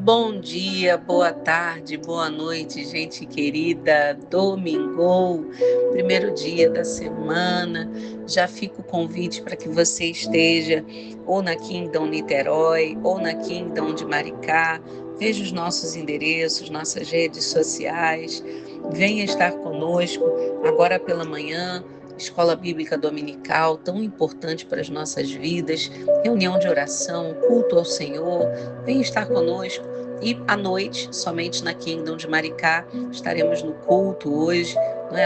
Bom dia, boa tarde, boa noite, gente querida. Domingou, primeiro dia da semana. Já fica o convite para que você esteja ou na Kingdom Niterói ou na Kingdom de Maricá. Veja os nossos endereços, nossas redes sociais. Venha estar conosco agora pela manhã. Escola Bíblica Dominical, tão importante para as nossas vidas, reunião de oração, culto ao Senhor. Venha estar conosco. E à noite, somente na Kingdom de Maricá, estaremos no culto hoje,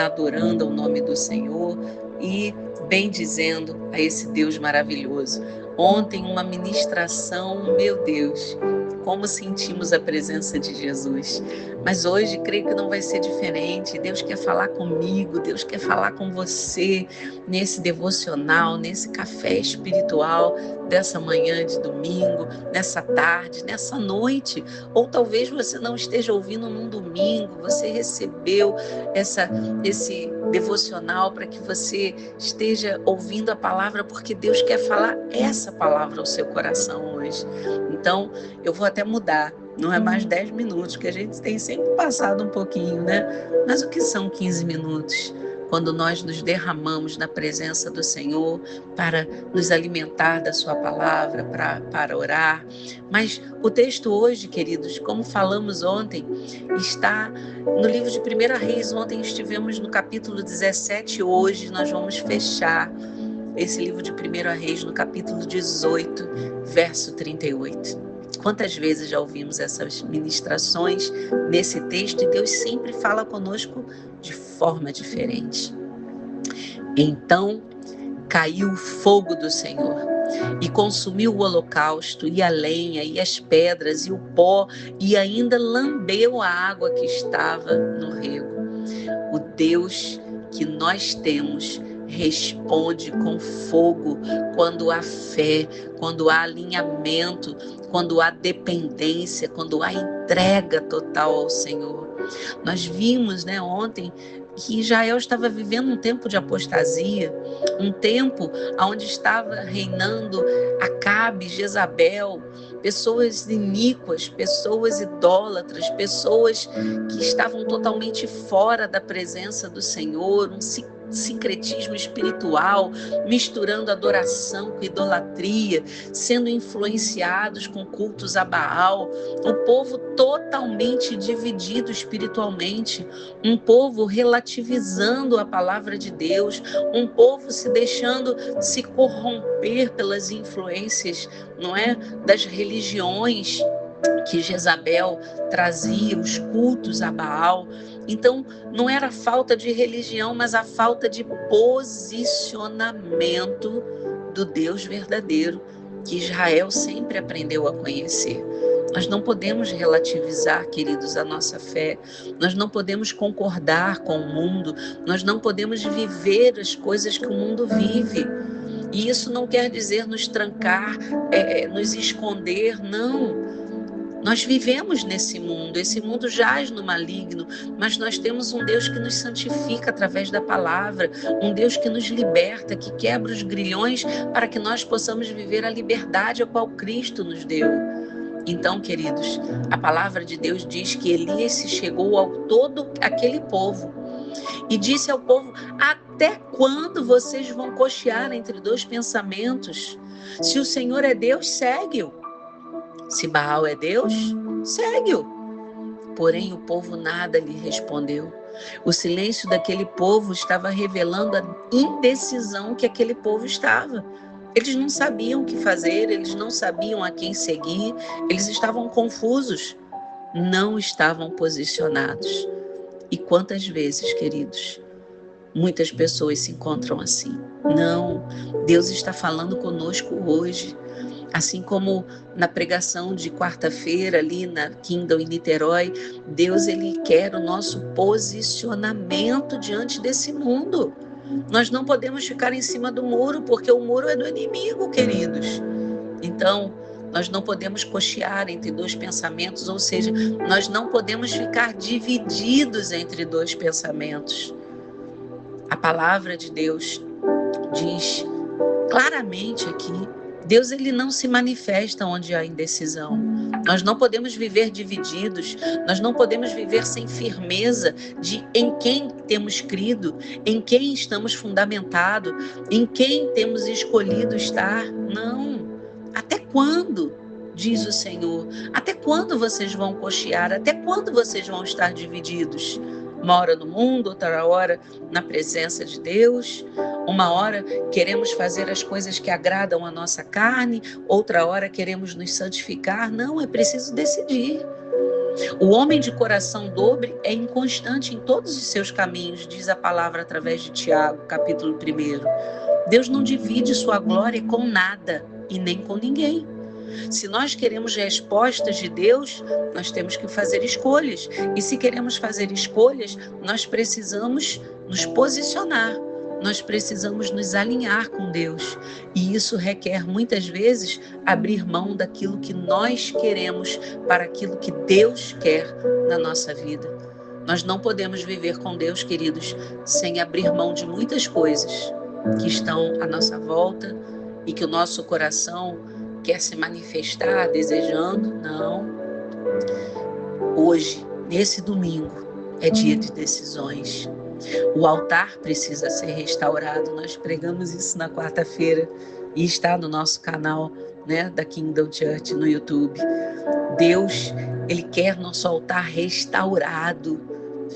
adorando o nome do Senhor e bendizendo a esse Deus maravilhoso. Ontem, uma ministração, meu Deus, como sentimos a presença de Jesus. Mas hoje, creio que não vai ser diferente. Deus quer falar comigo, Deus quer falar com você nesse devocional, nesse café espiritual dessa manhã de domingo, nessa tarde, nessa noite. Ou talvez você não esteja ouvindo num domingo, você recebeu esse devocional para que você esteja ouvindo a palavra, porque Deus quer falar essa palavra ao seu coração hoje. Então, eu vou até mudar. Não é mais 10 minutos, que a gente tem sempre passado um pouquinho, né? Mas o que são 15 minutos? Quando nós nos derramamos na presença do Senhor para nos alimentar da sua palavra, para orar. Mas o texto hoje, queridos, como falamos ontem, está no livro de 1 Reis. Ontem estivemos no capítulo 17, hoje nós vamos fechar esse livro de 1 Reis no capítulo 18, verso 38. Quantas vezes já ouvimos essas ministrações nesse texto e Deus sempre fala conosco de forma diferente. Então caiu o fogo do Senhor e consumiu o holocausto e a lenha e as pedras e o pó e ainda lambeu a água que estava no rego. O Deus que nós temos responde com fogo quando há fé, quando há alinhamento, quando há dependência, quando há entrega total ao Senhor. Nós vimos, ontem, que Israel estava vivendo um tempo de apostasia, um tempo onde estava reinando Acabe, Jezabel, pessoas iníquas, pessoas idólatras, pessoas que estavam totalmente fora da presença do Senhor, um sincretismo espiritual, misturando adoração com idolatria, sendo influenciados com cultos a Baal, o povo totalmente dividido espiritualmente, um povo relativizando a palavra de Deus, um povo se deixando se corromper pelas influências, das religiões que Jezabel trazia, os cultos a Baal. Então, não era a falta de religião, mas a falta de posicionamento do Deus verdadeiro, que Israel sempre aprendeu a conhecer. Nós não podemos relativizar, queridos, a nossa fé. Nós não podemos concordar com o mundo. Nós não podemos viver as coisas que o mundo vive. E isso não quer dizer nos trancar, nos esconder, não. Nós vivemos nesse mundo, esse mundo jaz no maligno, mas nós temos um Deus que nos santifica através da palavra, um Deus que nos liberta, que quebra os grilhões para que nós possamos viver a liberdade a qual Cristo nos deu. Então, queridos, a palavra de Deus diz que Elias se chegou ao todo aquele povo e disse ao povo: até quando vocês vão cochear entre dois pensamentos? Se o Senhor é Deus, segue-o. Se Baal é Deus, segue-o. Porém, o povo nada lhe respondeu. O silêncio daquele povo estava revelando a indecisão que aquele povo estava. Eles não sabiam o que fazer, eles não sabiam a quem seguir, eles estavam confusos, não estavam posicionados. E quantas vezes, queridos, muitas pessoas se encontram assim? Não, Deus está falando conosco hoje. Assim como na pregação de quarta-feira ali na Kingdom em Niterói, Deus ele quer o nosso posicionamento diante desse mundo. Nós não podemos ficar em cima do muro, porque o muro é do inimigo, queridos. Então, nós não podemos cochear entre dois pensamentos, ou seja, nós não podemos ficar divididos entre dois pensamentos. A palavra de Deus diz claramente aqui, Deus, ele não se manifesta onde há indecisão. Nós não podemos viver divididos, nós não podemos viver sem firmeza em quem temos crido, em quem estamos fundamentados, em quem temos escolhido estar. Não. Até quando, diz o Senhor? Até quando vocês vão cochear? Até quando vocês vão estar divididos? Uma hora no mundo, outra hora na presença de Deus. Uma hora queremos fazer as coisas que agradam a nossa carne, outra hora queremos nos santificar. Não, é preciso decidir. O homem de coração dobre é inconstante em todos os seus caminhos, diz a palavra através de Tiago, capítulo 1. Deus não divide sua glória com nada e nem com ninguém. Se nós queremos respostas de Deus, nós temos que fazer escolhas. E se queremos fazer escolhas, nós precisamos nos posicionar. Nós precisamos nos alinhar com Deus. E isso requer, muitas vezes, abrir mão daquilo que nós queremos para aquilo que Deus quer na nossa vida. Nós não podemos viver com Deus, queridos, sem abrir mão de muitas coisas que estão à nossa volta e que o nosso coração quer se manifestar desejando. Não. Hoje, nesse domingo, é dia de decisões. O altar precisa ser restaurado. Nós pregamos isso na quarta-feira e está no nosso canal, né, da Kingdom Church no YouTube. Deus, ele quer nosso altar restaurado,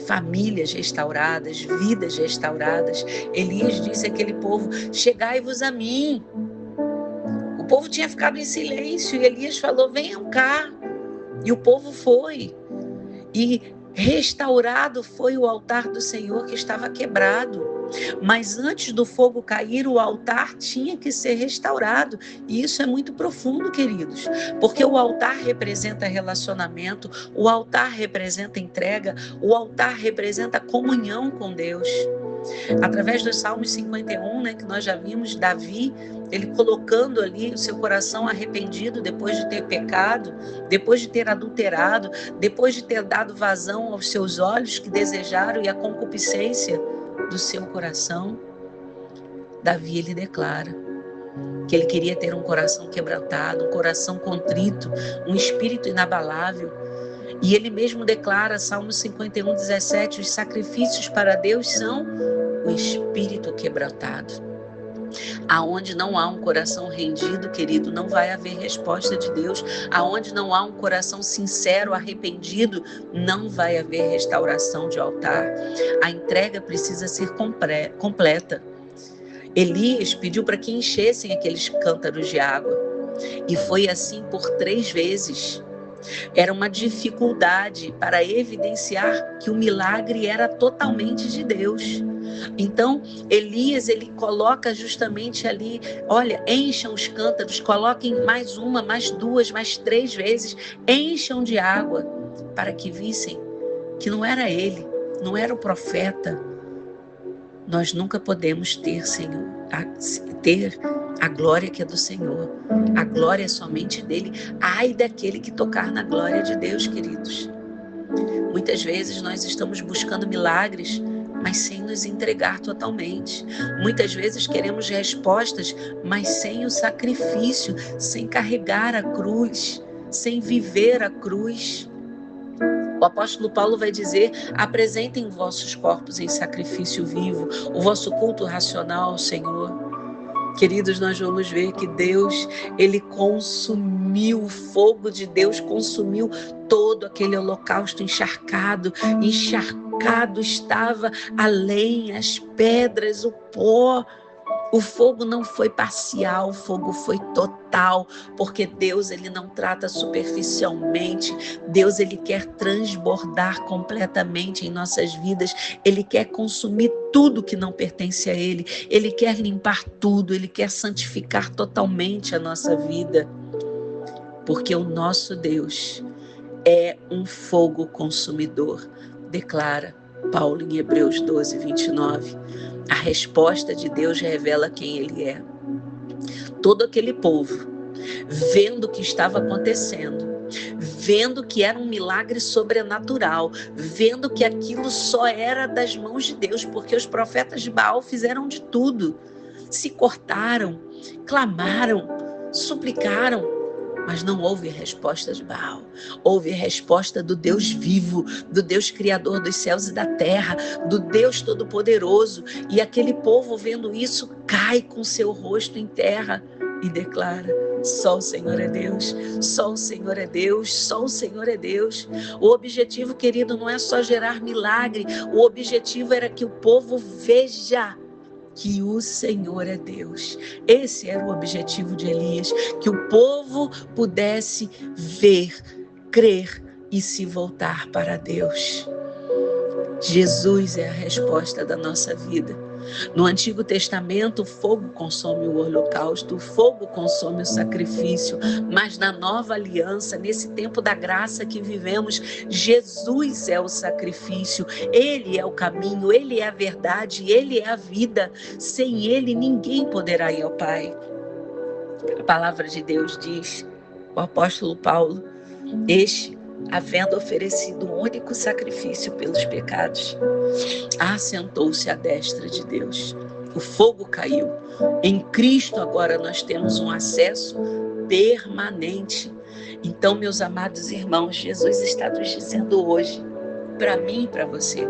famílias restauradas, vidas restauradas. Elias disse àquele povo: chegai-vos a mim. O povo tinha ficado em silêncio e Elias falou: venham cá. E o povo foi. E restaurado foi o altar do Senhor que estava quebrado. Mas antes do fogo cair, o altar tinha que ser restaurado. E isso é muito profundo, queridos. Porque o altar representa relacionamento, o altar representa entrega, o altar representa comunhão com Deus. Através dos Salmos 51, né, que nós já vimos, Davi, ele colocando ali o seu coração arrependido depois de ter pecado, depois de ter adulterado, depois de ter dado vazão aos seus olhos que desejaram e à concupiscência do seu coração. Davi, ele declara que ele queria ter um coração quebrantado, um coração contrito, um espírito inabalável. E ele mesmo declara, Salmo 51, 17, os sacrifícios para Deus são o espírito quebrantado. Aonde não há um coração rendido, querido, não vai haver resposta de Deus. Aonde não há um coração sincero, arrependido, não vai haver restauração de altar. A entrega precisa ser completa. Elias pediu para que enchessem aqueles cântaros de água. E foi assim por 3 vezes. Era uma dificuldade para evidenciar que o milagre era totalmente de Deus. Então, Elias, ele coloca justamente ali, olha, encham os cântaros, coloquem mais uma, mais 2, mais 3 vezes, encham de água, para que vissem que não era ele, não era o profeta. Nós nunca podemos ter, Senhor, ter a glória que é do Senhor. A glória é somente dele. Ai daquele que tocar na glória de Deus, queridos. Muitas vezes nós estamos buscando milagres, mas sem nos entregar totalmente. Muitas vezes queremos respostas, mas sem o sacrifício, sem carregar a cruz, sem viver a cruz. O apóstolo Paulo vai dizer: apresentem vossos corpos em sacrifício vivo, o vosso culto racional ao Senhor. Queridos, nós vamos ver que Deus, ele consumiu, o fogo de Deus consumiu todo aquele holocausto encharcado estava a lenha, as pedras, o pó. O fogo não foi parcial, o fogo foi total, porque Deus, ele não trata superficialmente. Deus, ele quer transbordar completamente em nossas vidas. Ele quer consumir tudo que não pertence a ele. Ele quer limpar tudo, ele quer santificar totalmente a nossa vida. Porque o nosso Deus é um fogo consumidor, declara Paulo em Hebreus 12, 29. A resposta de Deus revela quem ele é. Todo aquele povo, vendo o que estava acontecendo, vendo que era um milagre sobrenatural, vendo que aquilo só era das mãos de Deus, porque os profetas de Baal fizeram de tudo, se cortaram, clamaram, suplicaram, mas não houve resposta de Baal. Houve resposta do Deus vivo, do Deus criador dos céus e da terra, do Deus todo-poderoso. E aquele povo, vendo isso, cai com seu rosto em terra e declara: só o Senhor é Deus, só o Senhor é Deus, só o Senhor é Deus. O objetivo, querido, não é só gerar milagre, o objetivo era que o povo veja que o Senhor é Deus. Esse era o objetivo de Elias, que o povo pudesse ver, crer e se voltar para Deus. Jesus é a resposta da nossa vida. No Antigo Testamento, o fogo consome o holocausto, o fogo consome o sacrifício, mas na nova aliança, nesse tempo da graça que vivemos, Jesus é o sacrifício, Ele é o caminho, Ele é a verdade, Ele é a vida. Sem Ele, ninguém poderá ir ao Pai. A palavra de Deus diz, o apóstolo Paulo, havendo oferecido um único sacrifício pelos pecados, assentou-se à destra de Deus. O fogo caiu. Em Cristo agora nós temos um acesso permanente. Então, meus amados irmãos, Jesus está nos dizendo hoje, para mim e para você,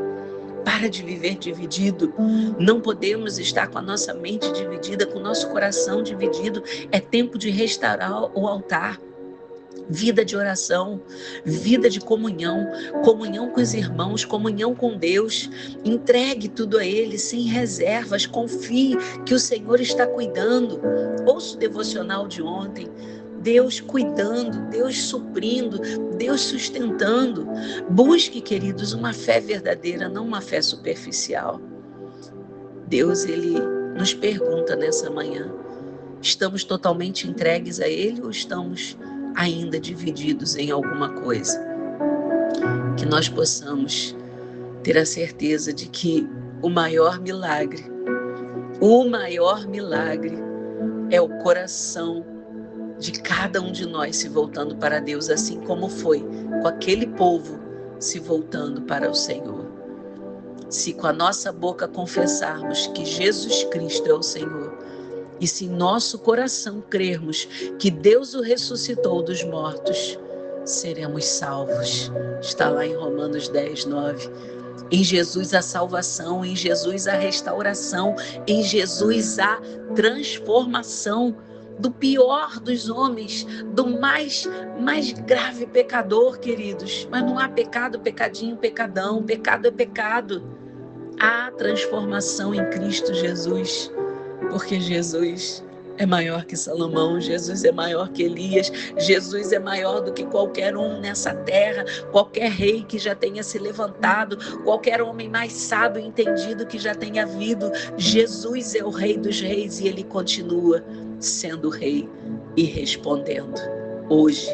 para de viver dividido. Não podemos estar com a nossa mente dividida, com o nosso coração dividido. É tempo de restaurar o altar. Vida de oração, vida de comunhão, comunhão com os irmãos, comunhão com Deus. Entregue tudo a Ele sem reservas, confie que o Senhor está cuidando. Ouça o devocional de ontem, Deus cuidando, Deus suprindo, Deus sustentando. Busque, queridos, uma fé verdadeira, não uma fé superficial. Deus, Ele nos pergunta nessa manhã, estamos totalmente entregues a Ele ou estamos ainda divididos em alguma coisa? Que nós possamos ter a certeza de que o maior milagre é o coração de cada um de nós se voltando para Deus, assim como foi com aquele povo se voltando para o Senhor. Se com a nossa boca confessarmos que Jesus Cristo é o Senhor, e se em nosso coração crermos que Deus o ressuscitou dos mortos, seremos salvos. Está lá em Romanos 10, 9. Em Jesus a salvação, em Jesus a restauração, em Jesus a transformação do pior dos homens, do mais grave pecador, queridos. Mas não há pecado, pecadinho, pecadão. Pecado é pecado. Há transformação em Cristo Jesus. Porque Jesus é maior que Salomão, Jesus é maior que Elias, Jesus é maior do que qualquer um nessa terra, qualquer rei que já tenha se levantado, qualquer homem mais sábio e entendido que já tenha havido. Jesus é o Rei dos Reis e Ele continua sendo Rei e respondendo hoje,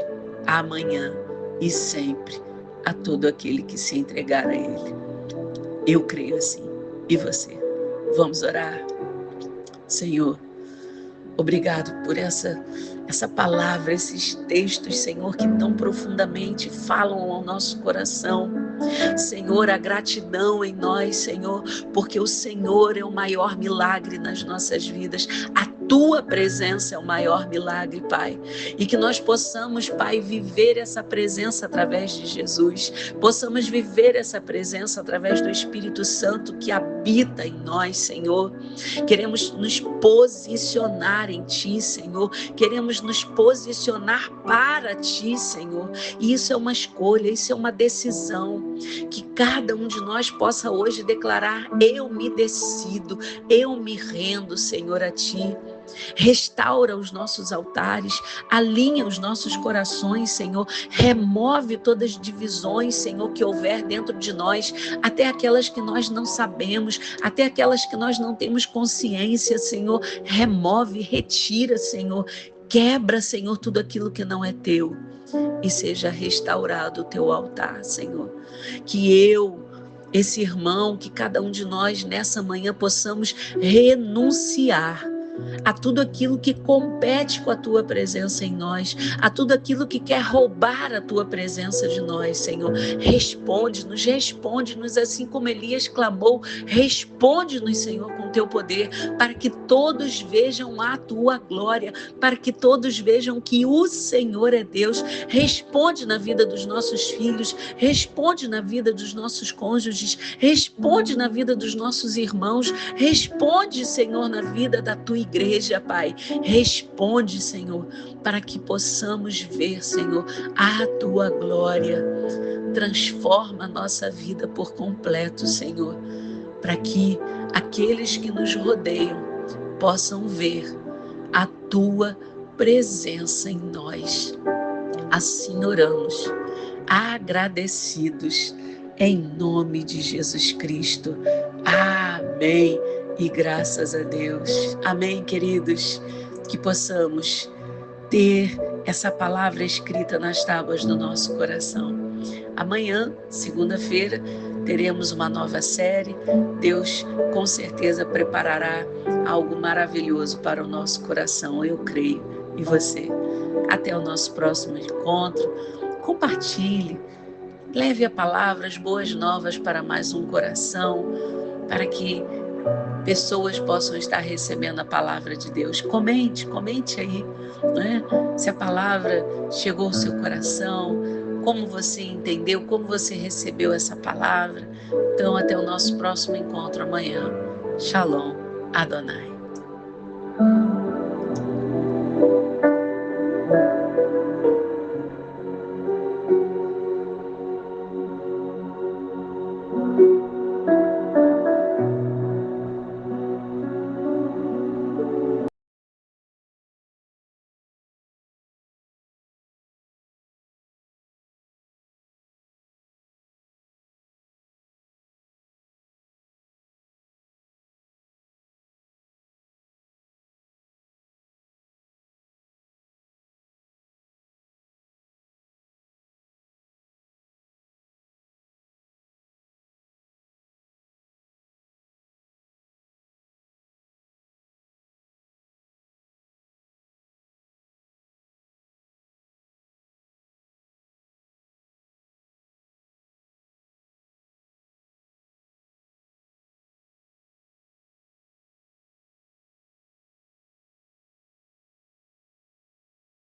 amanhã e sempre a todo aquele que se entregar a Ele. Eu creio assim. E você? Vamos orar? Senhor, obrigado por essa palavra, esses textos, Senhor, que tão profundamente falam ao nosso coração. Senhor, a gratidão em nós, Senhor, porque o Senhor é o maior milagre nas nossas vidas. A Tua presença é o maior milagre, Pai. E que nós possamos, Pai, viver essa presença através de Jesus. Possamos viver essa presença através do Espírito Santo que habita em nós, Senhor. Queremos nos posicionar em Ti, Senhor. Queremos nos posicionar para Ti, Senhor. E isso é uma escolha, isso é uma decisão. Que cada um de nós possa hoje declarar: eu me decido, eu me rendo, Senhor, a Ti. Restaura os nossos altares, alinha os nossos corações, Senhor. Remove todas as divisões, Senhor, que houver dentro de nós, até aquelas que nós não sabemos, até aquelas que nós não temos consciência, Senhor. Remove, retira, Senhor. Quebra, Senhor, tudo aquilo que não é Teu e seja restaurado o Teu altar, Senhor. Que esse irmão, que cada um de nós nessa manhã possamos renunciar a tudo aquilo que compete com a tua presença em nós, a tudo aquilo que quer roubar a tua presença de nós, Senhor. Responde-nos, assim como Elias clamou, responde-nos, Senhor, com teu poder, para que todos vejam a tua glória, para que todos vejam que o Senhor é Deus. Responde na vida dos nossos filhos, responde na vida dos nossos cônjuges, responde na vida dos nossos irmãos, responde, Senhor, na vida da tua igreja, Pai. Responde, Senhor, para que possamos ver, Senhor, a tua glória. Transforma a nossa vida por completo, Senhor, para que aqueles que nos rodeiam possam ver a tua presença em nós. Assim oramos, agradecidos, em nome de Jesus Cristo. Amém. E graças a Deus. Amém, queridos. Que possamos ter essa palavra escrita nas tábuas do nosso coração. Amanhã, segunda-feira, teremos uma nova série. Deus com certeza preparará algo maravilhoso para o nosso coração, eu creio. E você? Até o nosso próximo encontro. Compartilhe, leve a palavra, as boas novas para mais um coração, para que pessoas possam estar recebendo a palavra de Deus. Comente aí, né? Se a palavra chegou ao seu coração, como você entendeu, como você recebeu essa palavra. Então, até o nosso próximo encontro amanhã. Shalom Adonai.